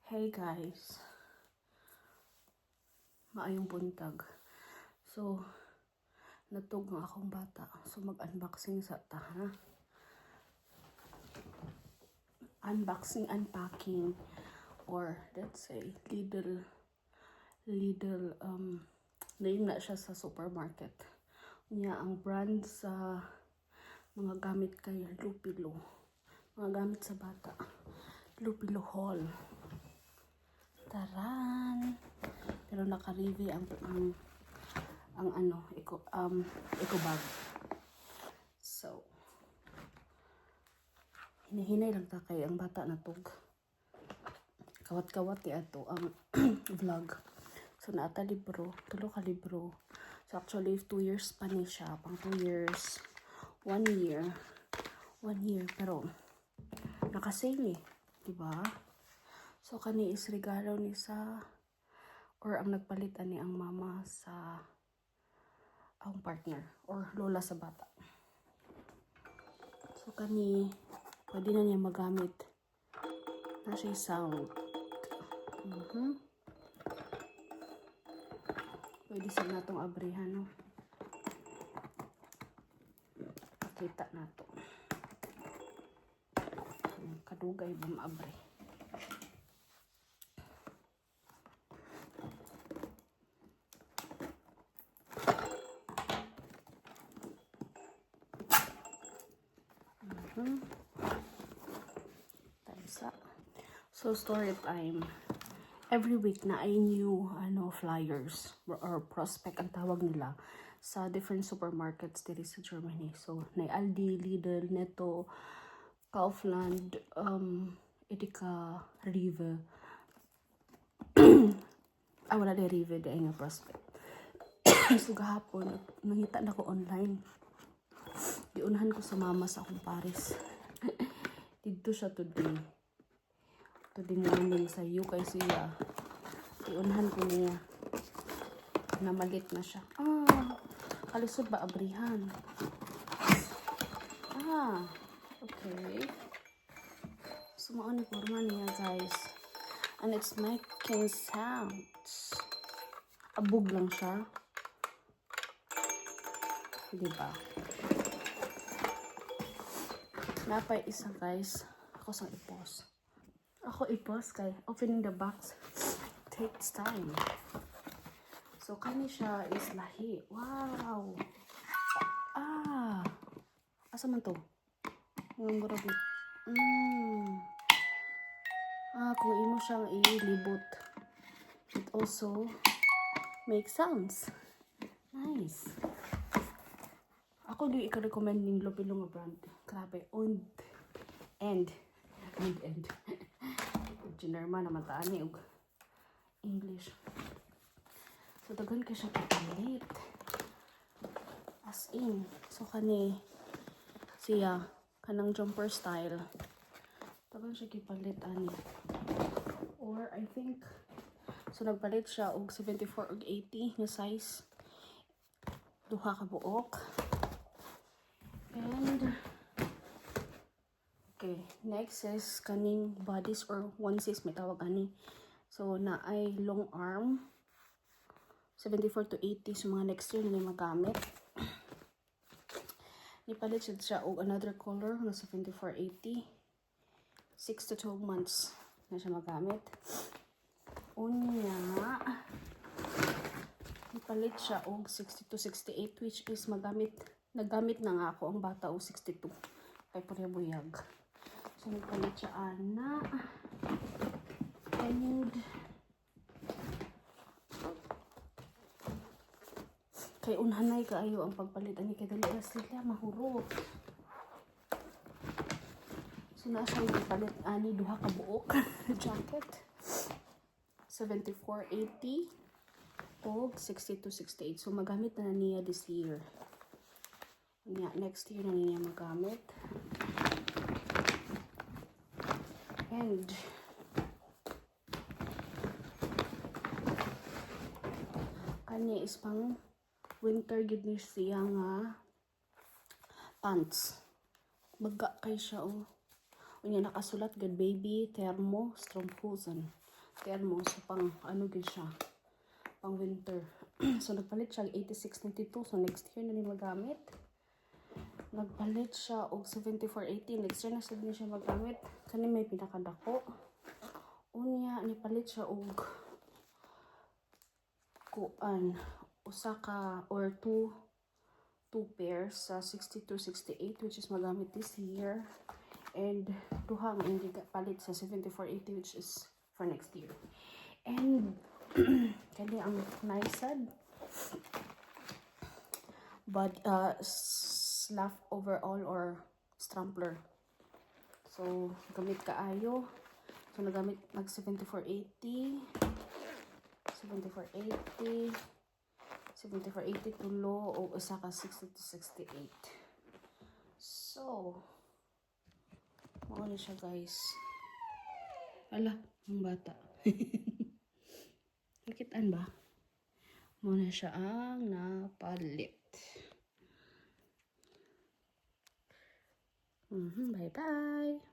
Hey guys, maayong buntag. So, natug ang akong bata. So, mag-unboxing sa ta, ha? Unboxing, unpacking, or let's say, Lidl, name na siya sa supermarket. Niya, ang brand sa mga gamit kay Lupilo. Mga gamit sa bata. Lupilo Hall. Taran! Pero naka-review ang eco bag. So, hinahinay lang ta kay ang bata na tog. Kawat-kawat ti ato ang vlog. So, naata libro, 3 ka libro. So, actually, 2 years pa ni siya. Pang 2 years. 1 year. 1 year. Pero, nakasale eh. Diba? So, kani is regalo ni sa or ang nagpalit ani ang mama sa ang partner or lola sa bata. So, kani pwede na niya magamit. Na siya sound. Pwede sa natong abrihan, no? Pakita na to. Kadugay ba maabri? So, story time. Every week na ay new flyers or prospect ang tawag nila sa different supermarkets dito sa Germany. So, na Aldi, Lidl, Netto, Kaufland, Edeka, Rewe. Wala na Rewe dahil nga prospect. So, gahapon, nangita na ko online. Diunahan ko sa mama sa akong Paris. Dito siya today. Today morning sa kay siya. Diunahan ko niya. Namalit na siya. Kalisod ba abrihan? Okay. So, mauni forma niya, guys. And it's making sounds. Abog lang siya. Diba? Napay isa, guys. Ako sang i-pause. Kay opening the box takes time. So, kani siya is lahi. Wow! Asa man to? Ang grabe. Kung imo siyang ilibot, it also makes sounds. Nice. Ako di i-recommend ng Lupilo nga brand. Grabe. And. Generman naman taan ni og English. So, dagan ka siya kapalit. As in. So, kani siya kanang jumper style. Dagan siya kipalit ani. Or I think so nagpalit siya og 74 og 80 nga size. Duha ka buok. And okay, next is kaning bodies or onesies may tawag ani. So, na ay long arm. 74 to 80. So, mga next year na magamit. Nipalit siya og another color na 74-80. 6 to 12 months na siya magamit. Unya, nipalit siya og 60 to 68 which is nagamit na nga ako ang bata o 62. Kay puriyabuyag. So, nipalit siya ana. And kay unhanay kaayo ang pagpalit ani kay dali sila mahurot. So, nasa yung palit ani duha ka buok jacket. 74-80 o 62-68. So, magamit na niya this year. Next year na niya magamit. And kanya is pang winter gid ni siya nga pants. Baga kay siya Unya nakasulat gud baby thermo Stromhosen. thermos. So, pang ano gid siya. Pang winter. So, nagpalit siya 86.92. So, next year na ni magamit. Nagpalit siya og 74.80. Next year na sa din siya magamit. Kani may pinakadako. Unya, nipalit siya og kuan. Usa ka or two pairs sa 62-68 which is magamit this year. And duhang hindi palit sa 74.80 which is for next year. And kani ang naisad but slaff overall or strampler. So gamit kaayo. So nagamit nag 74.80 tulo o usa ka 60-68. So mao na siya guys. Ala, ang bata. Nakitaan ba? Muna siya ang napalit. Bye-bye!